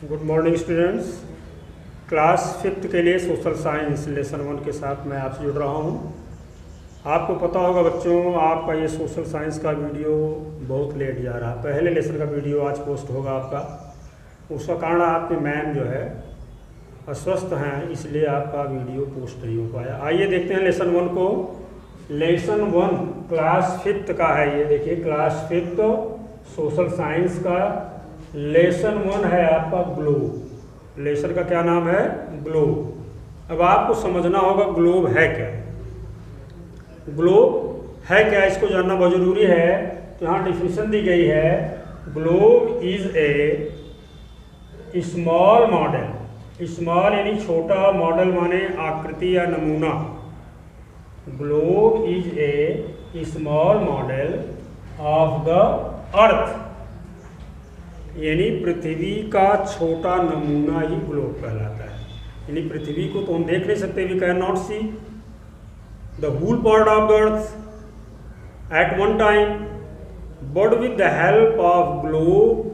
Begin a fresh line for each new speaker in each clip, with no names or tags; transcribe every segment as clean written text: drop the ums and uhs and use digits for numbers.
Good morning students. Class fifth के लिए social science lesson 1 के साथ मैं आपसे जुड़ रहा हूँ। आपको पता होगा बच्चों, आपका ये सोशल साइंस का वीडियो बहुत लेट जा रहा है। पहले लेसन का वीडियो आज पोस्ट होगा आपका। उसका कारण आपके मैम जो है अस्वस्थ हैं, इसलिए आपका वीडियो पोस्ट नहीं हो पाया। आइए देखते हैं लेसन 1 को। लेसन 1 क्लास फिफ्थ का है। ये देखिए क्लास फिफ्थ सोशल साइंस का लेसन 1 है आपका ग्लोब। लेसन का क्या नाम है? ग्लोब। अब आपको समझना होगा ग्लोब है क्या। ग्लोब है क्या, इसको जानना बहुत जरूरी है। तो यहाँ डिफिनेशन दी गई है, globe is a small model. Small यानी छोटा, मॉडल माने आकृति या नमूना। Globe is a small model of the अर्थ, यानी पृथ्वी का छोटा नमूना ही ग्लोब कहलाता है। यानी पृथ्वी को तो हम देख नहीं सकते, we can not see the whole part of the earth at one time, but with the help of globe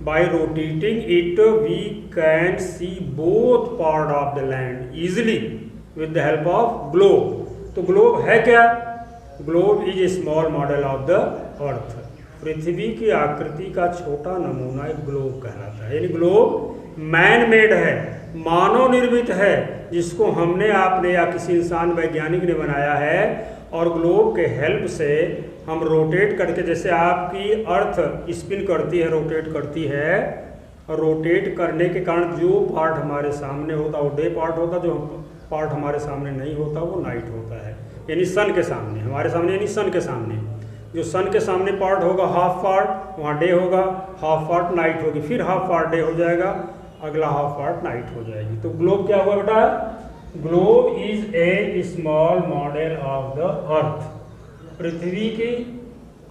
by rotating it we can see both part of the land easily with the help of globe. तो globe है क्या? Globe is a small model of the earth. पृथ्वी की आकृति का छोटा नमूना एक ग्लोब कहलाता है। यानी ग्लोब मैन मेड है, मानव निर्मित है, जिसको हमने, आपने या किसी इंसान वैज्ञानिक ने बनाया है। और ग्लोब के हेल्प से हम रोटेट करके, जैसे आपकी अर्थ स्पिन करती है, रोटेट करती है, और रोटेट करने के कारण जो पार्ट हमारे सामने होता है वो डे पार्ट होता है, जो पार्ट हमारे सामने नहीं होता वो नाइट होता है। यानी सन के सामने, हमारे सामने यानी सन के सामने, जो सन के सामने पार्ट होगा हाफ पार्ट, वहाँ डे होगा, हाफ पार्ट नाइट होगी, फिर हाफ पार्ट डे हो जाएगा, अगला हाफ पार्ट नाइट हो जाएगी। तो ग्लोब क्या हुआ बेटा? Globe is a small model of the earth. पृथ्वी की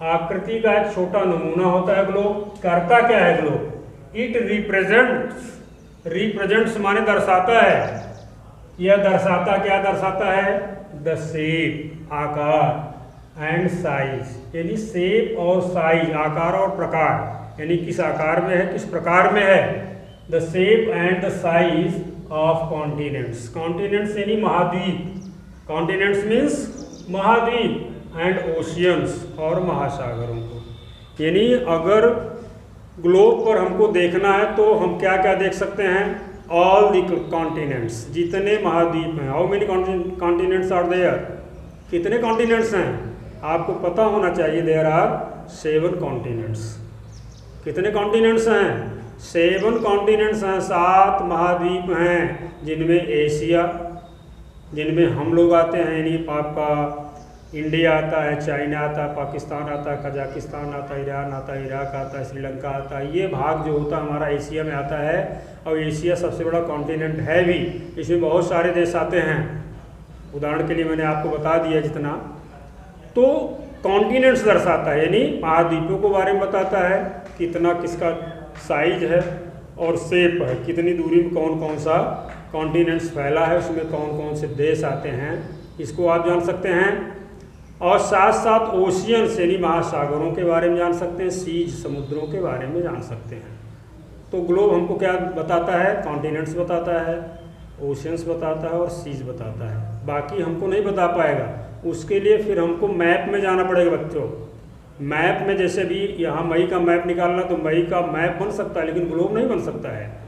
आकृति का एक छोटा नमूना होता है ग्लोब। करता क्या है ग्लोब? इट रिप्रेजेंट्स, रिप्रेजेंट्स माने दर्शाता है। यह दर्शाता, क्या दर्शाता है? द शेप, आकार, एंड साइज, यानी शेप और साइज, आकार और प्रकार, यानी किस आकार में है, किस प्रकार में है। The shape and the size of continents. Continents यानी महाद्वीप, कॉन्टिनेंट्स मीन्स महाद्वीप, एंड ओशियंस और महासागरों को। यानी अगर ग्लोब पर हमको देखना है तो हम क्या क्या देख सकते हैं? ऑल द कॉन्टिनेंट्स, जितने महाद्वीप हैं। How many continents are there? कितने कॉन्टिनेंट्स हैं? आपको पता होना चाहिए, देयर आर 7 कॉन्टिनेंट्स। कितने कॉन्टिनेंट्स हैं? 7 कॉन्टिनेंट्स हैं, 7 महाद्वीप हैं, जिनमें एशिया, जिनमें हम लोग आते हैं, यानी आपका इंडिया आता है, चाइना आता है, पाकिस्तान आता है, कजाकिस्तान आता है, ईरान आता है, इराक आता है, श्रीलंका आता है। ये भाग जो होता है हमारा एशिया में आता है, और एशिया सबसे बड़ा कॉन्टिनेंट है भी। इसमें बहुत सारे देश आते हैं, उदाहरण के लिए मैंने आपको बता दिया जितना। तो कॉन्टिनेंट्स दर्शाता है, यानी महाद्वीपों के बारे में बताता है, कितना किसका साइज है और शेप है, कितनी दूरी में कौन कौन सा कॉन्टिनेंट्स फैला है, उसमें कौन कौन से देश आते हैं, इसको आप जान सकते हैं। और साथ साथ ओशियंस यानी महासागरों के बारे में जान सकते हैं, सीज समुद्रों के बारे में जान सकते हैं। तो ग्लोब हमको क्या बताता है? कॉन्टिनेंट्स बताता है, ओशियंस बताता है और सीज बताता है। बाकी हमको नहीं बता पाएगा, उसके लिए फिर हमको मैप में जाना पड़ेगा बच्चों। मैप में जैसे भी यहाँ मई का मैप निकालना, तो मई का मैप बन सकता है, लेकिन ग्लोब नहीं बन सकता है।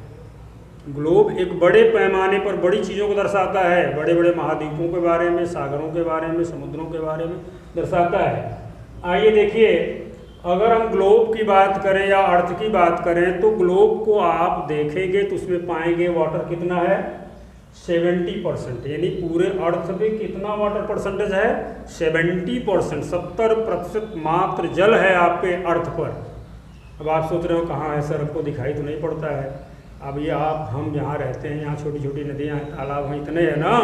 ग्लोब एक बड़े पैमाने पर बड़ी चीज़ों को दर्शाता है, बड़े बड़े महाद्वीपों के बारे में, सागरों के बारे में, समुद्रों के बारे में दर्शाता है। आइए देखिए, अगर हम ग्लोब की बात करें या अर्थ की बात करें, तो ग्लोब को आप देखेंगे तो उसमें पाएंगे वाटर कितना है? 70%। यानी पूरे अर्थ पे कितना वाटर परसेंटेज है? 70%, 70% मात्र जल है आपके अर्थ पर। अब आप सोच रहे हो कहाँ है सर, हमको दिखाई तो नहीं पड़ता है। अब ये हम जहाँ रहते हैं, यहाँ छोटी छोटी नदियाँ हैं, तालाब हैं, इतने हैं ना,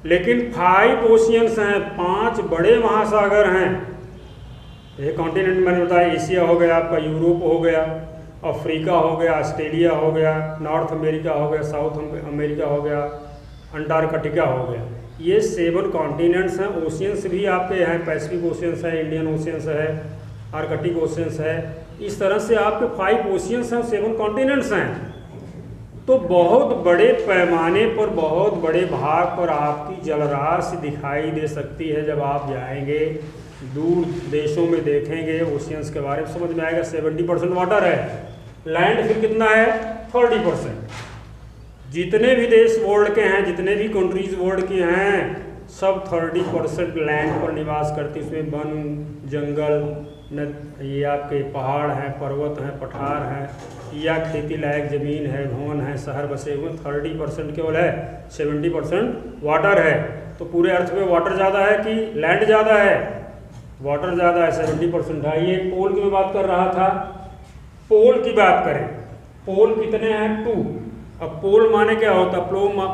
लेकिन 5 ओशियंस हैं, 5 बड़े महासागर हैं। ये कॉन्टिनेंट मैंने बताया, एशिया हो गया आपका, यूरोप हो गया, अफ्रीका हो गया, ऑस्ट्रेलिया हो गया, नॉर्थ अमेरिका हो गया, साउथ अमेरिका हो गया, अंटार्कटिका हो गया। ये 7 कॉन्टिनेंट्स हैं। ओशियंस भी आपके हैं, पैसिफिक ओशियंस है, इंडियन ओशियंस है, आर्कटिक ओशियंस है, इस तरह से आपके 5 ओशियंस हैं, 7 कॉन्टिनेंट्स हैं। तो बहुत बड़े पैमाने पर, बहुत बड़े भाग पर आपकी जलराशि दिखाई दे सकती है। जब आप जाएंगे दूर देशों में देखेंगे, ओशियंस के बारे में समझ में आएगा। 70% वाटर है, लैंड फिर कितना है 30%। जितने भी देश वर्ल्ड के हैं, जितने भी कंट्रीज वर्ल्ड के हैं, सब 30% लैंड पर निवास करती है। उसमें वन, जंगल, ये आपके पहाड़ हैं, पर्वत हैं, पठार हैं, या खेती लायक ज़मीन है, भवन है, शहर बसे हुए। 30% केवल है, 70% वाटर है। तो पूरे अर्थ में वाटर ज़्यादा है कि लैंड ज़्यादा है? वाटर ज़्यादा है, 70% है। ये पोल की मैं बात कर रहा था। पोल की बात करें, पोल कितने हैं? 2। अब पोल माने क्या होता है?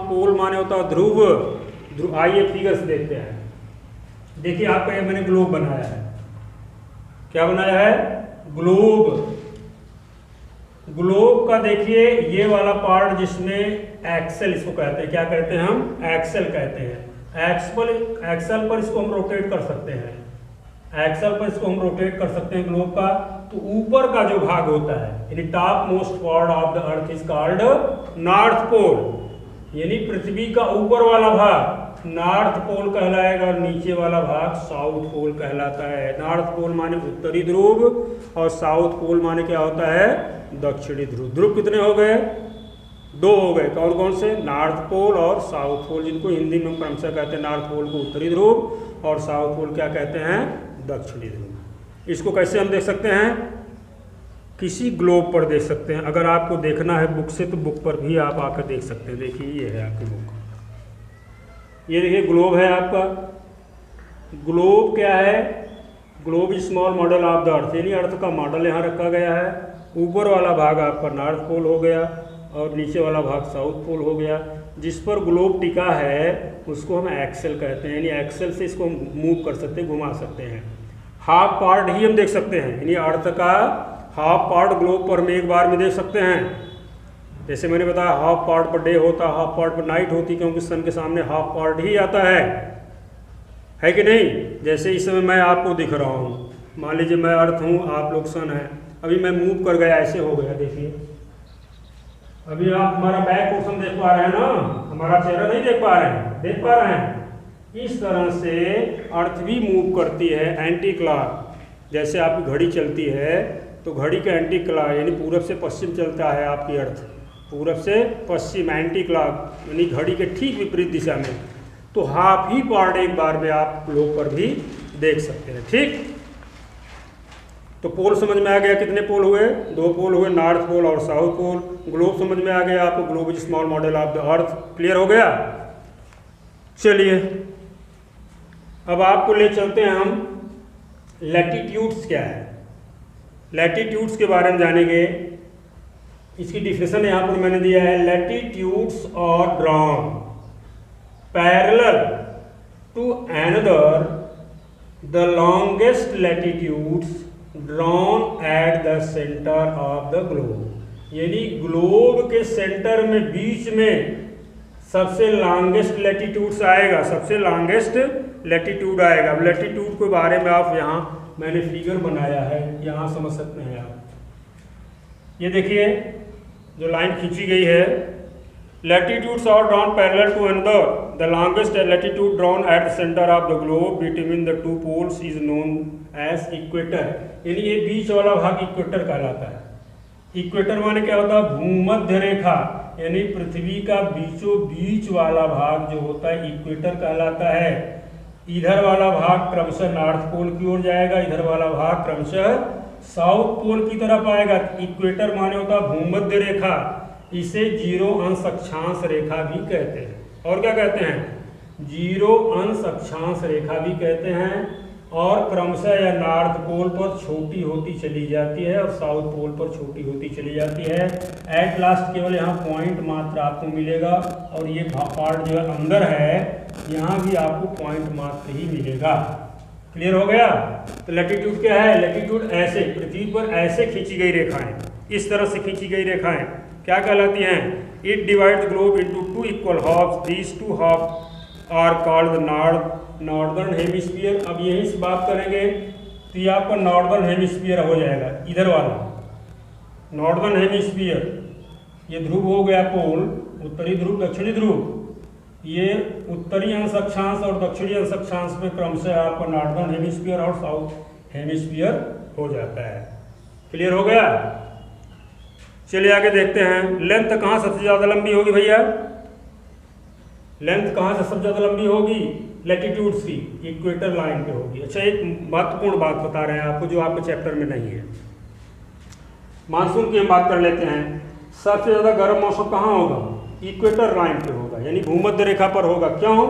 पोल माने होता है ध्रुव। आइए फिगर्स देखते हैं। देखिए आपका ये मैंने ग्लोब बनाया है। क्या बनाया है? ग्लोब। ग्लोब का देखिए ये वाला पार्ट जिसमें एक्सेल इसको कहते हैं। क्या कहते हैं हम? एक्सेल कहते हैं। एक्सेल पर इसको हम रोटेट कर सकते हैं। एक्सेल पर इसको हम रोटेट कर सकते हैं ग्लोब का। तो ऊपर का जो भाग होता है, यानी top most part of the earth is called north pole, यानी पृथ्वी का ऊपर वाला भाग नॉर्थ पोल कहलाएगा और नीचे वाला भाग साउथ पोल कहलाता है। नॉर्थ पोल माने उत्तरी ध्रुव और साउथ पोल माने क्या होता है? दक्षिणी ध्रुव। ध्रुव कितने हो गए? 2 हो गए। कौन कौन से? नॉर्थ पोल और साउथ पोल, जिनको हिंदी में क्रमशः कहते हैं नॉर्थ पोल को उत्तरी ध्रुव और साउथ पोल क्या कहते हैं? दक्षिणी ध्रुव। इसको कैसे हम देख सकते हैं? किसी ग्लोब पर देख सकते हैं। अगर आपको देखना है बुक से तो बुक पर भी आप आकर देख सकते हैं। देखिए ये है आपकी बुक, ये देखिए ग्लोब है आपका। ग्लोब क्या है? Globe small model of the अर्थ, यानी अर्थ का मॉडल यहाँ रखा गया है। ऊपर वाला भाग आपका नॉर्थ पोल हो गया और नीचे वाला भाग साउथ पोल हो गया। जिस पर ग्लोब टिका है उसको हम एक्सेल कहते हैं, यानी एक्सेल से इसको हम मूव कर सकते हैं, घुमा सकते हैं। हाफ पार्ट ही हम देख सकते हैं, यानी अर्थ का हाफ पार्ट ग्लोब पर हम एक बार में देख सकते हैं। जैसे मैंने बताया हाफ पार्ट पर डे होता, हाफ पार्ट पर नाइट होती, क्योंकि सन के सामने हाफ पार्ट ही आता है कि नहीं? जैसे इस समय मैं आपको दिख रहा हूँ, मान लीजिए मैं अर्थ हूँ, आप लोग सन है। अभी मैं मूव कर गया, ऐसे हो गया। देखिए अभी आप हमारा बैक पोर्शन देख पा रहे हैं ना, हमारा चेहरा नहीं देख पा रहे हैं, देख पा रहे हैं। इस तरह से अर्थ भी मूव करती है एंटी क्लॉक। जैसे आपकी घड़ी चलती है तो घड़ी का एंटी क्लॉक यानी पूरब से पश्चिम चलता है आपकी अर्थ, पूरब से पश्चिम एंटी क्लॉक, यानी घड़ी के ठीक विपरीत दिशा में। तो हाफ ही पार्ट एक बार में आप ग्लोब पर भी देख सकते हैं। ठीक, तो पोल समझ में आ गया। कितने पोल हुए? 2 पोल हुए, नॉर्थ पोल और साउथ पोल। ग्लोब समझ में आ गया आपको, globe is small model of the earth. Clear हो गया? चलिए अब आपको ले चलते हैं हम लैटिट्यूड्स क्या है। लैटिट्यूड्स के बारे में जानेंगे। इसकी डिफिनेशन यहाँ पर मैंने दिया है। Latitudes are drawn parallel to another the longest latitudes drawn at the centre of the globe, यानी ग्लोब के सेंटर में बीच में सबसे लॉन्गेस्ट लैटिट्यूड्स आएगा, सबसे लॉन्गेस्ट लैटिट्यूड आएगा। अब लैटिट्यूड के बारे में आप यहाँ मैंने फिगर बनाया है, यहाँ समझ सकते हैं आप। ये देखिए जो लाइन खींची गई है, latitudes are drawn parallel to another the longest latitude drawn at the centre of the globe between the 2 poles is known as equator, यानी ये बीच वाला भाग इक्वेटर कहलाता है। इक्वेटर माने क्या होता है? भूमध्य रेखा, यानी पृथ्वी का बीचों बीच वाला भाग जो होता है इक्वेटर कहलाता है। इधर वाला भाग क्रमशः नॉर्थ पोल की ओर जाएगा, इधर वाला भाग क्रमशः साउथ पोल की तरफ आएगा। इक्वेटर माने होता है भूमध्य रेखा, इसे 0 अंश अक्षांश रेखा भी कहते हैं। और क्या कहते हैं? 0 अंश अक्षांश रेखा भी कहते हैं। और क्रमशः यह नॉर्थ पोल पर छोटी होती चली जाती है और साउथ पोल पर छोटी होती चली जाती है। एट लास्ट केवल यहाँ पॉइंट मात्र आपको मिलेगा और ये पार्ट जो है अंदर है, यहाँ भी आपको पॉइंट मात्र ही मिलेगा। क्लियर हो गया? तो लैटिट्यूड क्या है? लैटिट्यूड ऐसे पृथ्वी पर ऐसे खींची गई रेखाएं, इस तरह से खींची गई रेखाएं क्या कहलाती हैं? It divide the globe into 2 equal halves, these 2 half are called the northern hemisphere. अब यही से बात करेंगे तो ये आपका नॉर्दर्न हेमिस्फीयर हो जाएगा, इधर वाला नॉर्दर्न हेमिस्फीयर। ये ध्रुव हो गया पोल, उत्तरी ध्रुव दक्षिणी ध्रुव। ये उत्तरी अंश अक्षांश और दक्षिणी अंश अक्षांश में क्रमशः आपका नॉर्दर्न हेमिस्फीयर और साउथ हेमिस्फीयर हो जाता है। क्लियर हो गया? चलिए आगे देखते हैं। लेंथ कहाँ सबसे ज़्यादा लंबी होगी भैया? लेंथ कहाँ से सबसे ज़्यादा लंबी होगी? लैटिट्यूड्स की इक्वेटर लाइन पे होगी। अच्छा, एक महत्वपूर्ण बात बता रहे हैं आपको जो आपके चैप्टर में नहीं है। मानसून की हम बात कर लेते हैं। सबसे ज़्यादा गर्म मौसम कहाँ होगा? इक्वेटर लाइन पे होगा, यानी भूमध्य रेखा पर होगा। क्यों?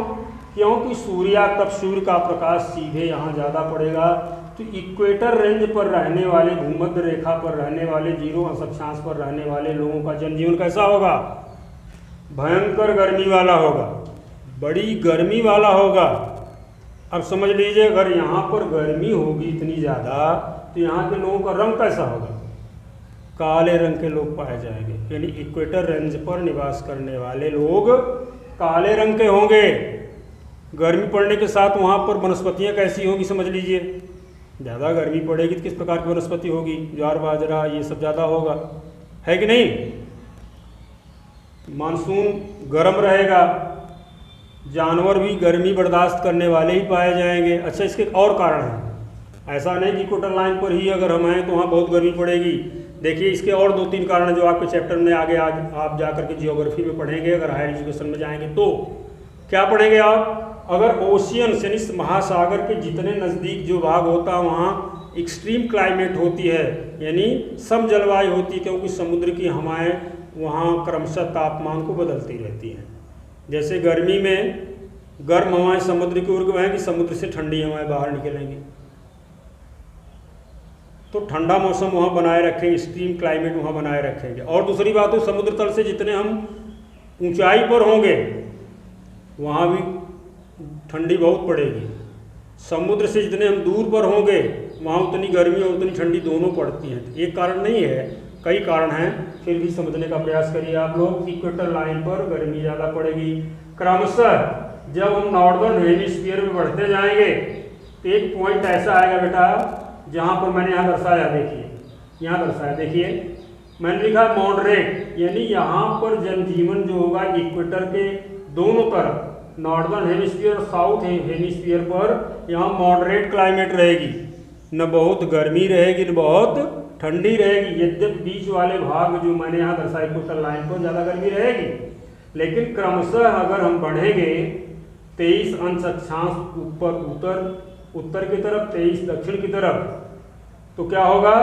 क्योंकि सूर्य का प्रकाश सीधे यहाँ ज़्यादा पड़ेगा। तो इक्वेटर रेंज पर रहने वाले, भूमध्य रेखा पर रहने वाले, जीरो अंश अक्षांश पर रहने वाले लोगों का जनजीवन कैसा होगा? भयंकर गर्मी वाला होगा, बड़ी गर्मी वाला होगा। अब समझ लीजिए, अगर यहाँ पर गर्मी होगी इतनी ज़्यादा तो यहाँ के लोगों का रंग कैसा होगा? काले रंग के लोग पाए जाएंगे, यानी इक्वेटर रेंज पर निवास करने वाले लोग काले रंग के होंगे। गर्मी पड़ने के साथ वहाँ पर वनस्पतियाँ कैसी होंगी समझ लीजिए। ज़्यादा गर्मी पड़ेगी तो किस प्रकार की वनस्पति होगी? ज्वार बाजरा ये सब ज़्यादा होगा, है कि नहीं? मानसून गर्म रहेगा, जानवर भी गर्मी बर्दाश्त करने वाले ही पाए जाएंगे। अच्छा, इसके और कारण हैं। ऐसा नहीं कि इक्वेटर लाइन पर ही अगर हम आएँ तो वहाँ बहुत गर्मी पड़ेगी। देखिए, इसके और 2-3 कारण जो आपके चैप्टर में आगे आज आप जा करके जियोग्राफी में पढ़ेंगे, अगर हायर एजुकेशन में जाएंगे तो क्या पढ़ेंगे आप? अगर ओशियन यानी महासागर के जितने नज़दीक जो भाग होता है वहाँ एक्सट्रीम क्लाइमेट होती है, यानी सम जलवायु होती है, क्योंकि समुद्र की हवाएं वहाँ क्रमशः तापमान को बदलती रहती हैं। जैसे गर्मी में गर्म हवाएं समुद्र की ओर बहेंगी, समुद्र से ठंडी हवाएं बाहर निकलेंगी, तो ठंडा मौसम वहाँ बनाए रखेंगे, एक्सट्रीम क्लाइमेट वहाँ बनाए रखेंगे। और दूसरी बात हो, समुद्र तल से जितने हम ऊंचाई पर होंगे वहाँ भी ठंडी बहुत पड़ेगी। समुद्र से जितने हम दूर पर होंगे वहाँ उतनी गर्मी और उतनी ठंडी दोनों पड़ती हैं। एक कारण नहीं है, कई कारण हैं, फिर भी समझने का प्रयास करिए आप लोग। इक्वेटर लाइन पर गर्मी ज़्यादा पड़ेगी। क्रमशः जब हम नॉर्दर्न हेमिस्फीयर में बढ़ते जाएंगे तो एक पॉइंट ऐसा आएगा बेटा, जहाँ पर मैंने यहाँ दर्शाया, देखिए यहाँ दर्शाया, देखिए मैंने लिखा मॉडरेट, यानी यहाँ पर जनजीवन जो होगा इक्वेटर के दोनों तरफ, नॉर्दर्न हेमिस्फीयर और साउथ हेमिस्फीयर पर यहाँ मॉडरेट क्लाइमेट रहेगी। न बहुत गर्मी रहेगी न बहुत ठंडी रहेगी। यद्यपि बीच वाले भाग जो मैंने यहाँ दर्शाया इक्वेटर लाइन पर ज़्यादा गर्मी रहेगी, लेकिन क्रमशः अगर हम बढ़ेंगे 23 अंश अक्षांश ऊपर उत्तर की तरफ, 23 दक्षिण की तरफ, तो क्या होगा?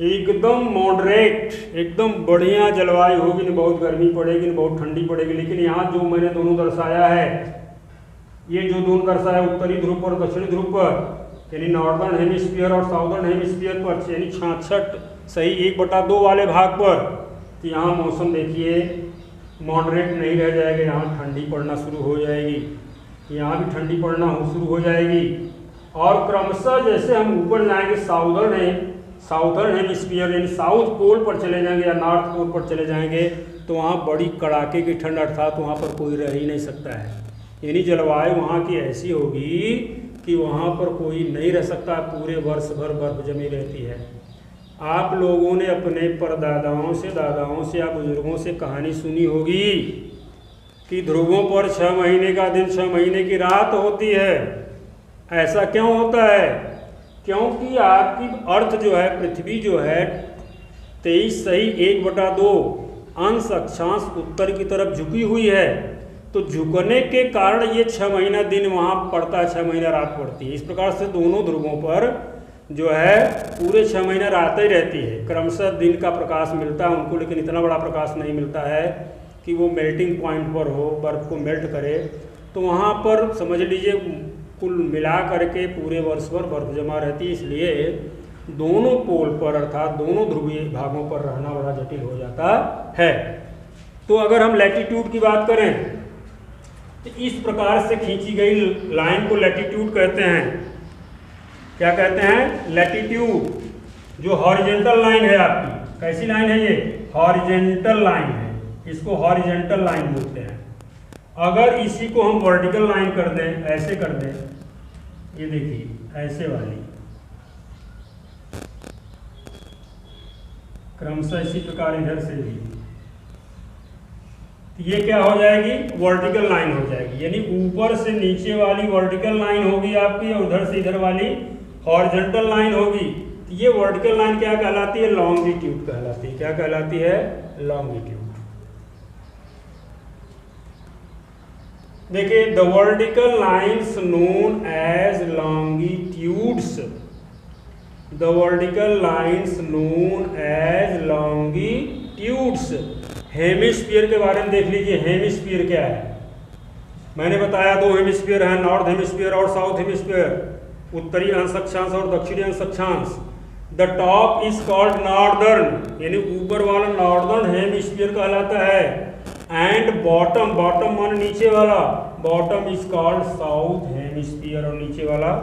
एकदम मॉडरेट, एकदम बढ़िया जलवायु होगी, न बहुत गर्मी पड़ेगी न बहुत ठंडी पड़ेगी। लेकिन यहाँ जो मैंने दोनों दर्शाया है, ये जो दोनों दर्शाया उत्तरी ध्रुव पर दक्षिणी ध्रुव पर, यानी नॉर्दर्न हेमिस्फीयर और साउदर्न हेमिस्फीयर पर, यानी 66 सही 1/2 वाले भाग पर, तो यहाँ मौसम देखिए मॉडरेट नहीं रह जाएगा, यहाँ ठंडी पड़ना शुरू हो जाएगी, यहाँ भी ठंडी पड़ना शुरू हो जाएगी। और क्रमशः जैसे हम ऊपर जाएंगे साउदर्न हेमिस्फीयर यानी साउथ पोल पर चले जाएंगे या नॉर्थ पोल पर चले जाएंगे, तो वहाँ बड़ी कड़ाके की ठंड, अर्थात वहाँ पर कोई रह ही नहीं सकता है। यानी जलवायु वहाँ की ऐसी होगी कि वहाँ पर कोई नहीं रह सकता, पूरे वर्ष भर बर्फ जमी रहती है। आप लोगों ने अपने परदादाओं से, दादाओं से या बुजुर्गों से कहानी सुनी होगी कि ध्रुवों पर 6 महीने का दिन 6 महीने की रात होती है। ऐसा क्यों होता है? क्योंकि आपकी अर्थ जो है, पृथ्वी जो है 23 सही 1/2 अंश अक्षांश उत्तर की तरफ झुकी हुई है, तो झुकने के कारण ये 6 महीना दिन वहाँ पड़ता है, 6 महीना रात पड़ती है। इस प्रकार से दोनों ध्रुवों पर जो है पूरे 6 महीना रात ही रहती है। क्रमशः दिन का प्रकाश मिलता है उनको, लेकिन इतना बड़ा प्रकाश नहीं मिलता है कि वो मेल्टिंग पॉइंट पर हो, बर्फ़ को मेल्ट करे। तो वहाँ पर समझ लीजिए कुल मिला करके पूरे वर्ष भर बर्फ जमा रहती है। इसलिए दोनों पोल पर, अर्थात दोनों ध्रुवीय भागों पर रहना बड़ा जटिल हो जाता है। तो अगर हम लैटिट्यूड की बात करें तो इस प्रकार से खींची गई लाइन को लैटिट्यूड कहते हैं। क्या कहते हैं? लैटिट्यूड। जो हॉरिजेंटल लाइन है आपकी, कैसी लाइन है ये? हॉरिजेंटल लाइन है, इसको हॉरिजेंटल लाइन बोलते हैं। अगर इसी को हम वर्टिकल लाइन कर दें, ऐसे कर दें, ये देखिए ऐसे वाली क्रमशः इसी प्रकार इधर से भी, ये क्या हो जाएगी, वर्टिकल लाइन हो जाएगी, यानी ऊपर से नीचे वाली वर्टिकल लाइन होगी आपकी और उधर से इधर वाली हॉरिजॉन्टल लाइन होगी। तो ये वर्टिकल लाइन क्या कहलाती है, लॉन्गिट्यूड कहलाती है। क्या कहलाती है, लॉन्गिट्यूड। देखिए the vertical lines known as longitudes, the vertical lines known as longitudes. Hemisphere के बारे में देख लीजिए, हेमिस्फीयर क्या है, मैंने बताया दो हेमिस्फीयर है, नॉर्थ हेमिस्फीयर और साउथ हेमिस्फीयर, उत्तरी अंश अक्षांश और दक्षिणी अंश अक्षांश। The top is called northern, यानी ऊपर वाला नॉर्दर्न हेमिस्फीयर कहलाता है, एंड बॉटम, बॉटम मान नीचे वाला, bottom is called south hemisphere, और नीचे वाला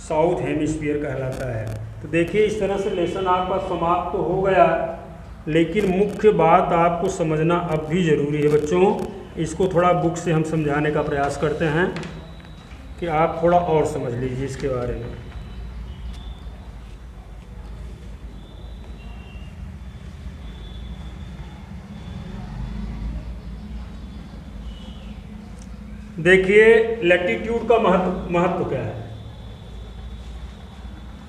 साउथ हेमिस्फीयर कहलाता है। तो देखिए इस तरह से लेसन आपका समाप्त तो हो गया, लेकिन मुख्य बात आपको समझना अब भी ज़रूरी है बच्चों। इसको थोड़ा बुक से हम समझाने का प्रयास करते हैं कि आप थोड़ा और समझ लीजिए इसके बारे में। देखिए लैटिट्यूड का महत्व क्या है।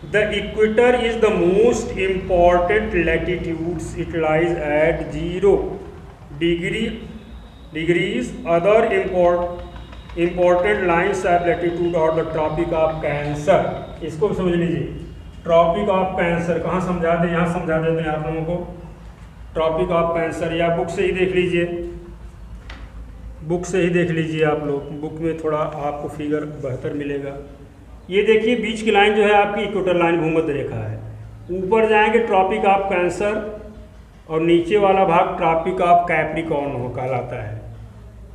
The equator is the most important latitudes. It lies at 0 degrees. Other important lines of latitude are the Tropic of Cancer. इसको भी समझ लीजिए, ट्रॉपिक ऑफ कैंसर कहाँ समझा दें, यहाँ समझा देते हैं आप लोगों को। ट्रॉपिक ऑफ कैंसर या बुक से ही देख लीजिए, बुक से ही देख लीजिए आप लोग, बुक में थोड़ा आपको फिगर बेहतर मिलेगा। ये देखिए बीच की लाइन जो है आपकी इक्वेटर लाइन, भूमध्य रेखा है। ऊपर जाएंगे ट्रॉपिक ऑफ कैंसर और नीचे वाला भाग ट्रॉपिक ऑफ कैप्रिकॉर्न हो कहलाता है।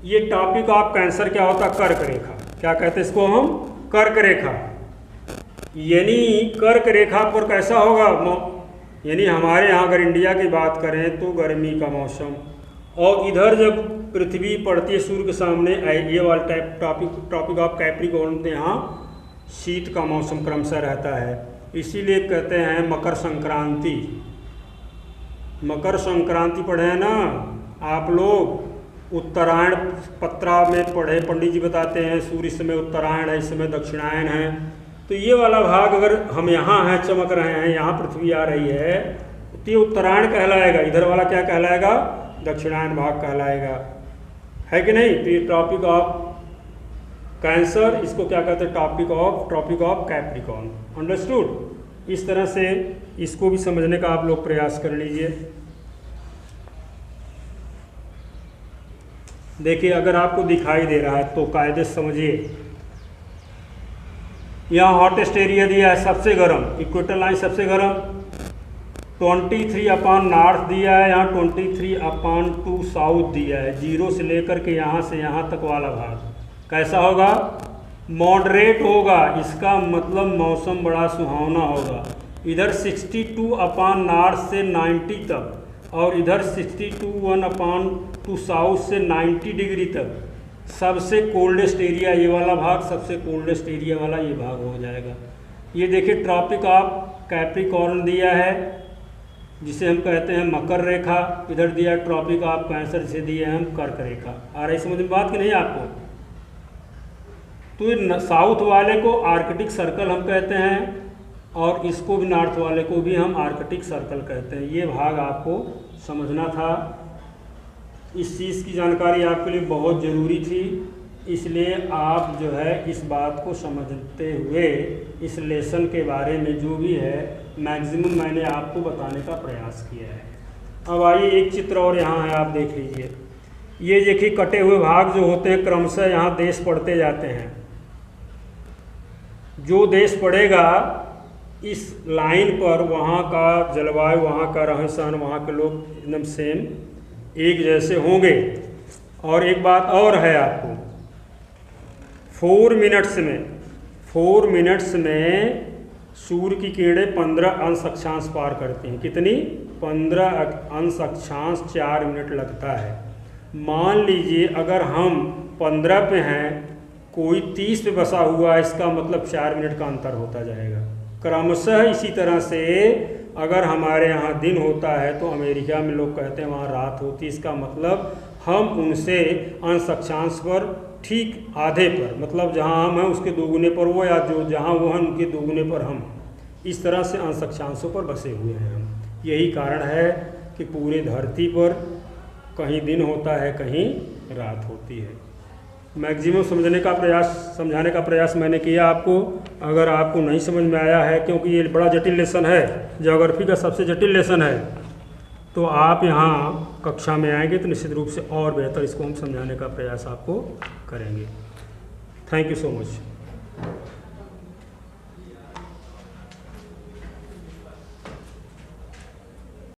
ये ट्रॉपिक ऑफ कैंसर क्या होता है, कर्क रेखा, क्या कहते हैं इसको हम, कर्क रेखा। यानी कर्क रेखा पर कैसा होगा, यानी हमारे यहाँ अगर इंडिया की बात करें तो गर्मी का मौसम, और इधर जब पृथ्वी पड़ती है सूर्य के सामने, ये वाला टाइप ट्रॉपिक ऑफ कैप्रिकॉर्न में यहाँ शीत का मौसम क्रमशः रहता है। इसीलिए कहते हैं मकर संक्रांति। मकर संक्रांति पढ़े हैं ना आप लोग, उत्तरायण पत्रा में पढ़े, पंडित जी बताते हैं सूर्य इस समय उत्तरायण है, इस समय दक्षिणायन है। तो ये वाला भाग अगर हम यहाँ हैं, चमक रहे हैं, यहाँ पृथ्वी आ रही है, तो ये उत्तरायण कहलाएगा, इधर वाला क्या कहलाएगा, दक्षिणायन भाग कहलाएगा, है कि नहीं। तो ये ट्रॉपिक ऑफ कैंसर, इसको क्या कहते हैं, ट्रॉपिक ऑफ कैप्रिकॉर्न। अंडरस्टूड। इस तरह से इसको भी समझने का आप लोग प्रयास कर लीजिए। देखिए अगर आपको दिखाई दे रहा है तो कायदे से समझिए। यहाँ हॉटेस्ट एरिया दिया है, सबसे गर्म, इक्वेटर लाइन सबसे गर्म, 23 नॉर्थ दिया है, यहाँ 23 साउथ दिया है। 0 से लेकर के यहाँ से यहाँ तक वाला भाग कैसा होगा, मॉडरेट होगा, इसका मतलब मौसम बड़ा सुहावना होगा। इधर 62 नॉर्थ से 90 तक, और इधर 62 साउथ से 90 डिग्री तक। सबसे कोल्डेस्ट एरिया ये वाला भाग, सबसे कोल्डेस्ट एरिया वाला ये भाग हो जाएगा। ये देखिए ट्रॉपिक ऑफ कैप्रिकॉर्न दिया है, जिसे हम कहते हैं मकर रेखा, इधर दिया ट्रॉपिक ऑफ कैंसर, जिसे दिया है हम कर्क रेखा। आ रही समझ में बात कि नहीं आपको। तो ये साउथ वाले को आर्कटिक सर्कल हम कहते हैं, और इसको भी नॉर्थ वाले को भी हम आर्कटिक सर्कल कहते हैं। ये भाग आपको समझना था, इस चीज़ की जानकारी आपके लिए बहुत ज़रूरी थी, इसलिए आप जो है इस बात को समझते हुए इस लेसन के बारे में जो भी है मैक्सिमम मैंने आपको बताने का प्रयास किया है। अब आइए एक चित्र और यहाँ है, आप देख लीजिए। ये देखिए कटे हुए भाग जो होते हैं क्रमशः यहाँ देश पढ़ते जाते हैं। जो देश पड़ेगा इस लाइन पर, वहाँ का जलवायु, वहाँ का रहन सहन, वहाँ के लोग एकदम सेम एक जैसे होंगे। और एक बात और है आपको, 4 मिनट्स में सूर्य की किरणें 15 अंश अक्षांश पार करती हैं। कितनी? 15 अंश अक्षांश 4 मिनट लगता है। मान लीजिए अगर हम 15 पे हैं, कोई 30 पे बसा हुआ है, इसका मतलब 4 मिनट का अंतर होता जाएगा क्रमशः। इसी तरह से अगर हमारे यहाँ दिन होता है तो अमेरिका में लोग कहते हैं वहाँ रात होती, इसका मतलब हम उनसे अंश अक्षांश पर ठीक आधे पर, मतलब जहाँ हम हैं उसके दोगुने पर वो, या जो जहाँ वो हैं उनके दोगुने पर हम, इस तरह से अंश अक्षांशों पर बसे हुए हैं हम। यही कारण है कि पूरे धरती पर कहीं दिन होता है, कहीं रात होती है। मैक्सिमम समझाने का प्रयास मैंने किया आपको। अगर आपको नहीं समझ में आया है, क्योंकि ये बड़ा जटिल लेसन है, ज्योग्राफी का सबसे जटिल लेसन है, तो आप यहाँ कक्षा में आएंगे तो निश्चित रूप से और बेहतर इसको हम समझाने का प्रयास आपको करेंगे। Thank you so much.